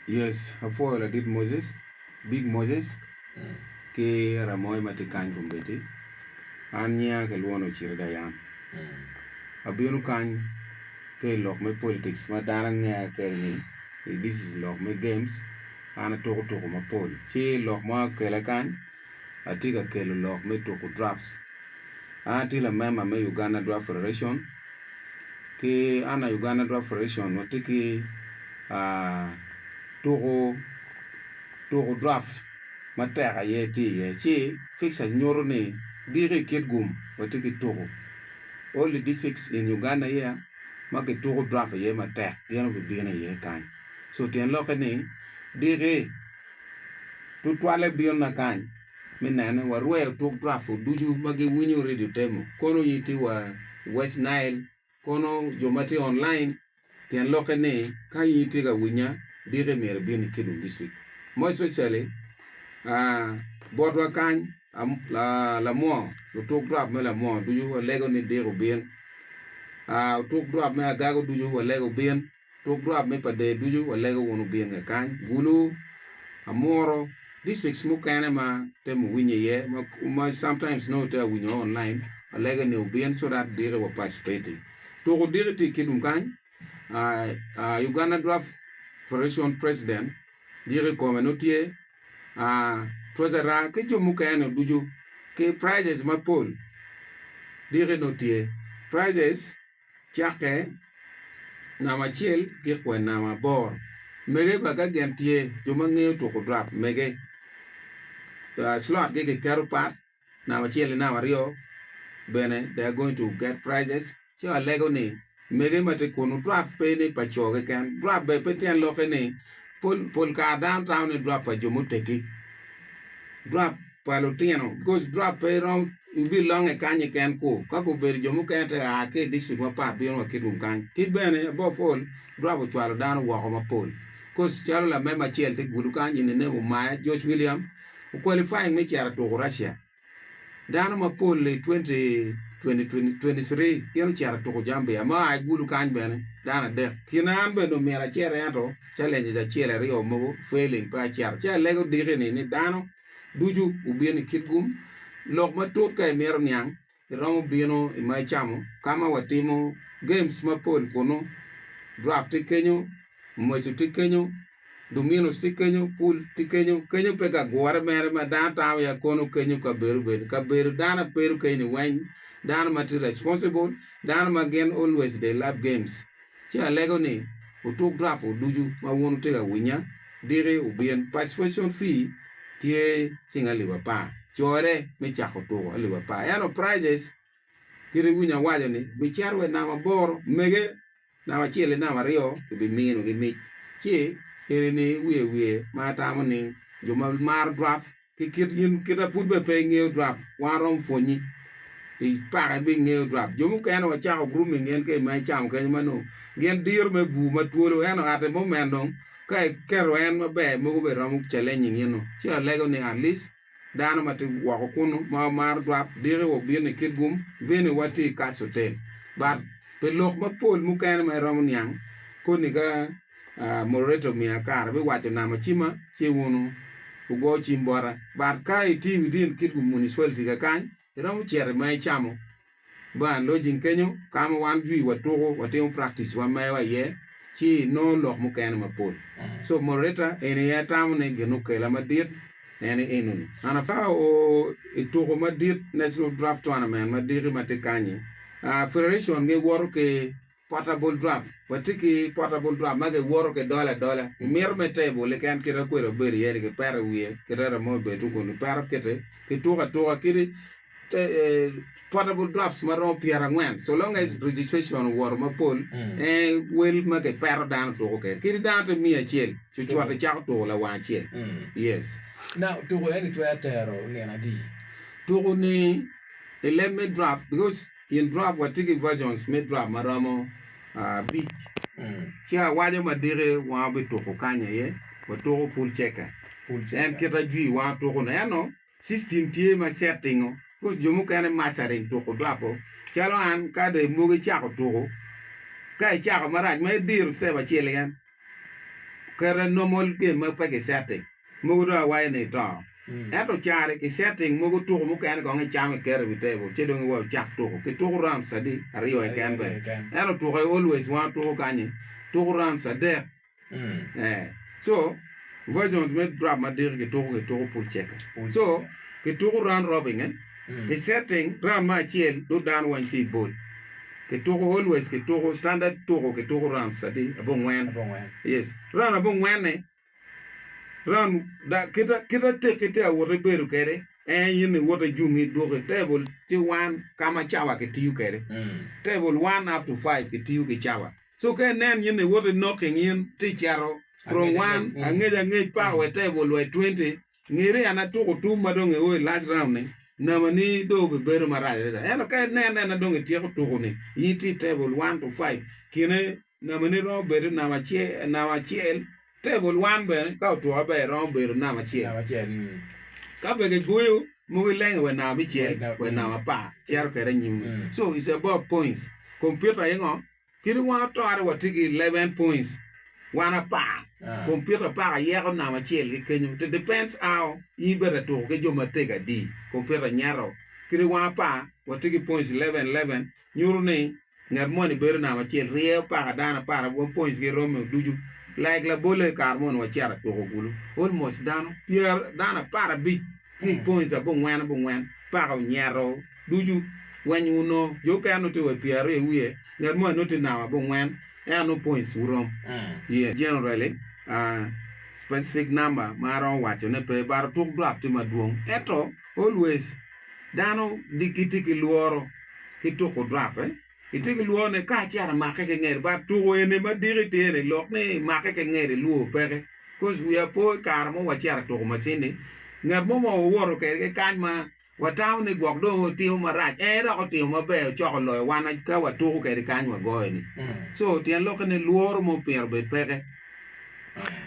Yes, before I did Moses, big Moses, ke ramoy matikan kumbeti, anya ke luono chirda yam. Abionu kan ke lok me politics ma darang nga ke ni, this is lok me games, ana toko ma pol. Che lok ma kele kan, atiga kele lok me toko drafts. Ati la mema me Uganda Draft Federation, ke ana Uganda Draft Federation watiki toko draft matera ye ti ye chi fixa nyoro ni diri kit gum watiki toko. All the districts in Uganda here make toko draft ye mater yano bibina ye kan. So tien loke ni diri tutwale bion na kan. Minane warwe toko draft duju magi winyo ready temo. Kono yiti wa West Nile, kono jomati online tien loke ni kan yiti ga winya diri mere bion kidum district. More especially Bodwa kan la mo to talk drop me la mo do you lego ni de bien talk drop me agago do you lego bien talk drop me pa de do you lego wono bien ga kan gulu amoro districts mu kana ma te mu winye ye ma sometimes no te winye online lego ni bien so that de will participate to go dire ti kidum kan Uganda Draft Federation president dire communauté Trozara ke jo mukayano duju ke prizes ma pol dire notie prizes chake na machiel ke kwa na mabor mege baga gentie jo mangeo to ko drop mege slot ke karo part na machiel na mario bene they are going to get prizes so lego ni mege mate kono drop pe ni pachoge kan drop be peten loke ni pol ka downtown ni drop pa jo muteki drop palotino because drop around you be long a kanye can ko kako ber jomu kan ta ke district ma pa bi no kidum kan kid bene above all drop chwalo dan wo ma pol cause chalo la mema chiel te gulu kan ni ne o ma George William qualifying me chara to Russia dan ma pol le 2023 keno chara to jambe ma ai gulu kan bene dan de kinan be no mera chera yato challenge ja chera rio mo failing pa chara lego dire ni dano duju ubieni kitgum lok matot kay mer nyang romo bieno mai chamo kama watimo games mapol kono draft kenyo moiso tikenyo domino tikenyo pool tikenyo kenyo pega gwar mer ma data ya kono kenyo ka beru dana peru kenyo wen dana mati responsible dana again always they love games cha lego ni utok draft duju ma wonu tega winya dire ubien participation fee tie singa liwa pa chore me chako to liwa pa yano prizes kiri winya wajo ni bicharwe na mabor mege na wachiele na mario bi mino gi mi chi ere ni wiye mata mani joma mar draft kikit yin kita putbe pe ngeo draft warom fonyi i para bi ngeo draft jomu kano wa chako grooming ngien ke mai cham ke mano ngien dir me bu matuolo yano ate momendong kai kero en mabe mo be ramu challenge ngino chi lego ni at least dano mati wako kuno ma mar draft dire wo biene kidgum vene wati catch hotel but pe lok ma pol mu kan ma ramu nyang koni ga moderator mi akar be wacho na machima chi wono ugo chimbora but kai ti within kidgum municipality ga kan ramu chere mai chamo ban lojin kenyo kama wan jui watogo watemo practice wa mai wa ye chi no lok mu kan ma pol so moderator ene ya tamu ne genu kela madit ene enuni ana fa o itogo madit national draft tournament madiri matekanye federation ge woro ke portable draft watiki portable draft mage woro ke dollar mer me table le kan kira kwero beri yere ke para wiye kira mo be tu ko ni para kete ke toga kiri portable drafts maro piara ngwen so long as registration war ma pol wel ma ke per dan to ke kiri dan to mi achiel chuchwata chak to la wa achiel yes now to go any to atero ni na di to ni eleme draft because in draft watiki versions me draft maramo big chia waje madire wa be to ko kanya ye wa to pool checker en kita jui wa to ko na no system tie ma setting ko jomu kan masare to ko drapo chalo an ka de mugi chako to ko kai chako maraj me dir se ba chele yan kara normal game ma pa ke setting mo do wa ne to eto chare ke setting mo to mo kan ko ngi cham ke re table che do wo chak to ke to ram sadi ario e kan be eto to always want to kan to ram sadi so versions me drop ma dir ke to pour check so ke to ram robin ke setting ram ma chiel do dan one ti bot ke to always ke to standard to ke to ram sadi abon wen yes ran abon wen ne ran da kita te awore beru kere yin wote jungi do ke table ti one kama chawa ke tiu kere table 1 up to 5 ke tiu ke chawa so ke nen yin wote knocking in ti charo from 1 angeja pa we table we 20 ngire ana to ko tu madonge o last round ne na mani do be beru maraje da eno ke nen na donge ti ko to ne yiti table 1 to 5 kine na mani ro beru na wachiel table 1 be ka to be ro beru na wachiel ka be ke goyo mo leng we na bichiel we na pa chiar kere nyim so it's about points computer yengo kiri wa to are what 11 points wana pa computer pa yego na wachiel ke kenyu it depends how ibere to ke joma tega di computer nyaro kiri wa pa what points 11 nyuru ni ngar moni beru na wachiel rie pa dana para 1 points ke romo duju like la bole carbon wa chiara to gulu almost dano pier dana para big points abon wen para nyaro duju when you know you can to we pier e wie ngar mo no te na abon wen no points urom yeah generally specific number maro wacho ne pe bar to drop ti maduong eto always dano dikiti ki luoro ki to ko drop itiki luone ka chiara make ke ngere ba to ene ma dirite ne lok ne make ke ngere luo pere cause we are po karmo wa chiara to masini ngar mo woro ke kan ma wataw ne gogdo ti ma rach ro ti ma be cho lo wana ka wa to ke kan wa go ni so tien lok ne luoro mo per be pere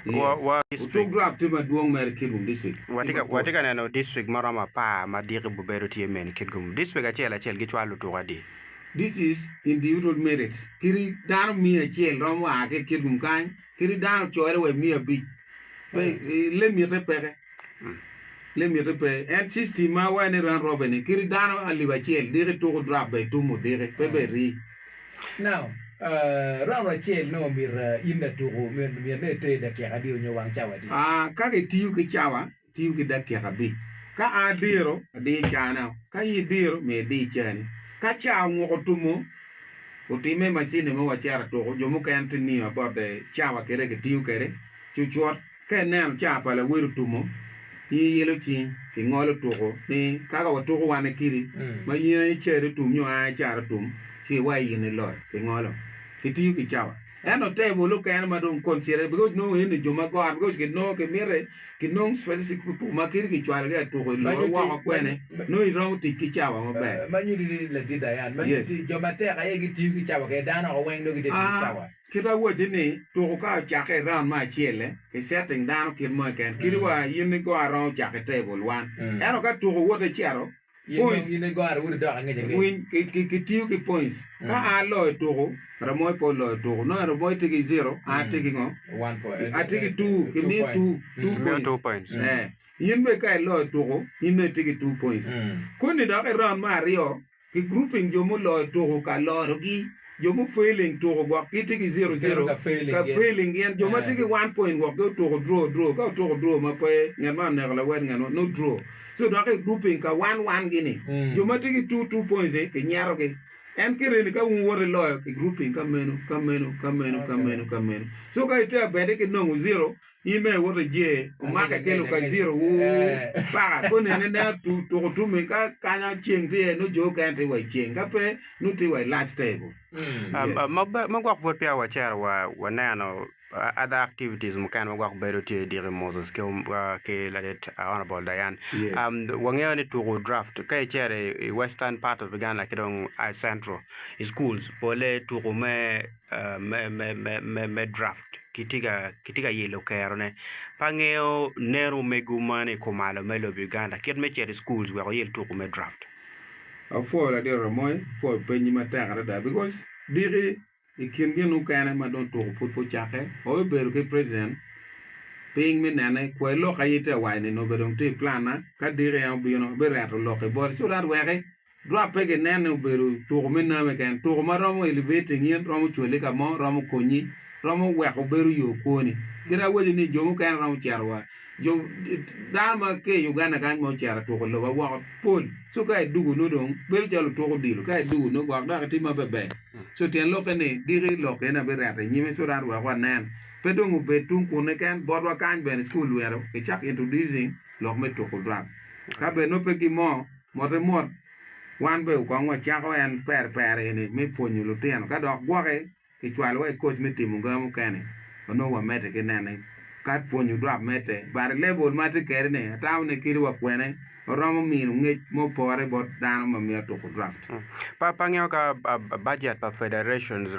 wa to grab to ma duong mer kidum district watika na district marama pa ma dire bu beru ti men kidum district achela chel gi chwalu to wadi. This is individual merits. Kiri dano mi a chiel romo ake kidum kan. Kiri dano choere we mi a bi. Le mi repere. Le mi repere. And system ma wa ne ran robene. Kiri dano aliba chiel. Dire to drop by tumo dire. Pepe ri. Now, ran chiel no mir inda to mir ne te da kia adi onyo wang chawa di. Kage tiu ki chawa. Tiu ki da kia bi. Ka adiro adi chana. Ka yidiro me di chani. Kacha ngoko tumo utime machine mo wachara to jomo kan tini about the chawa kere ke tiu kere chuchot ke nan cha pala wiru tumo yi yelo chi ki ngolo to ni kaga wato ko wane kiri ma yi chere tumyo a chara tum chi wa yi ne lo ki ngolo ki tiu ki chawa eno table look and ma don't consider because no in joma go because ke no ke mere ki no specific people ma kiri ki chwal ga to lo wa ko ne no i ro ti ki chawa ma be ma nyudi le di dayan ma ti joma te ga ye ki ti ki chawa ke dana ko wen do ki ti chawa kita wo jini to ka cha ke ran ma chiele ke setting down ki mo ken kiri wa yin go around cha ke table 1 eno ka to wo de chiaro points yin go ar wo do ga nge win ki tiu ki points ka a lo to ramoy po lo to no ramoy tigi 0 a tigi ngo 1 point a tigi 2 ki mi 2 points yin be kai lo to yin ne tigi 2 points kuni da ke ran ma rio ki grouping jo mo lo to ka lo gi jo mo failing to go ki tigi 0 ka failing yen jo ma tigi 1 point go to draw ka to draw ma pe ngama ne la wen ngano no draw so da ke grouping ka 1 gini jo ma tigi 2 points ke nyaro ke en kire ka un wore lo ke grouping ka menu so ka ite bede ke no 0 ime wore je o maka ke lo ka 0 para ko ne to me ka kanya cheng te no jo ka te wa cheng ka pe no te wa last table magwak vot pia wa chair wa nano other activities mukan magwak beru ti dire Moses ke la det honorable Diane wangeo ni to draft kai chair western part of Uganda kidong central schools pole to me draft kitiga yelo kerone pangeo nero megumane komalo melo Uganda kid me chair schools where yel to me draft for la de moy for penyi mata da because dire ikien genu kana ma don to po chake o beru ke president ping mi nene ko lo ka yite wa ni no bedon te plan na ka dire ya bi no be reto lo ke bor so that we drop pe ke nene beru to mi na me ken to ma romo elevating yin romo chole ka mo romo konyi romo we ko beru yo ko ni gira we ni jomo kan romo charwa jo dama ke Uganda kan mo chara to ko lo wa pol so ka dugu no don beru jalo to ko dilu ka dugu no gwa da ti ma be so ten lo ke ne dire lo ke na be reto nyime so that wa nen pedongo betung kune kan borwa kan ben school wero ke chak introducing lok me to ko drop ka be no pe gi mo mot wan be ko ngwa chako en per ni me ponyo lo ten ka dok gwoke ke chwal we coach me timu gamu kane ono wa mete ke nene ka ponyo drop mete bar level mate kere ne taw ne kiri wa kwene romo min nge mo pore bot dano ma me to ko draft pa ngeo ka budget pa federations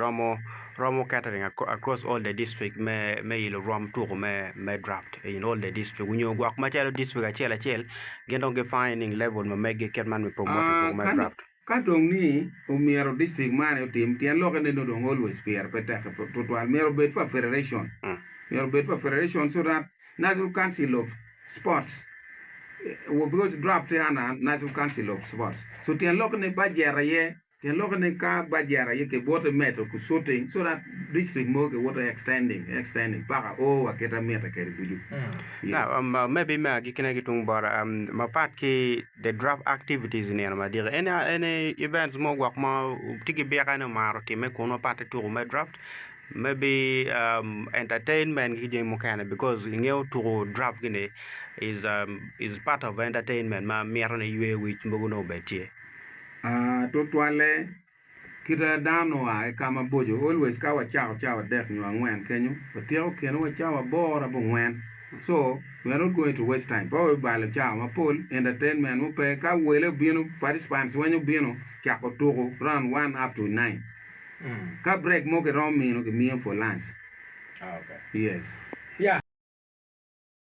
Romo catering across all the district me yilo rom tour me draft in all the district unyo gwak ma chelo district achel gendo ge finding level me mege ketman me promote to me draft ka dong ni umiero district mane team tien lo ne no dong always fair peta to mero bet for federation so that national council of sports will be draft ana national council of sports so tien lo ne bajera ye tien lo ne ka bajera ye ke bote meto ku shooting so that district mo ke water extending para aketa meta ke buju now maybe ma gikene gitung bor ma part ki the draft activities ni ma dire any events mo gwak ma tigi be kana maro ti me kono part to me draft maybe entertainment gi mo kana because ngeo to draft gine is part of entertainment ma mero ne yue which mbogo betie to twale kira dano a kama bojo always ka wa chao dek nyo angwen kenyu patio keno wa chao bora bo ngwen so we are not going to waste time power bale chao ma pol entertainment mo pe ka wele bino participants wenyo bino chako toko round 1 up to 9 ka break mo ke rom mino ke mien for lunch okay yes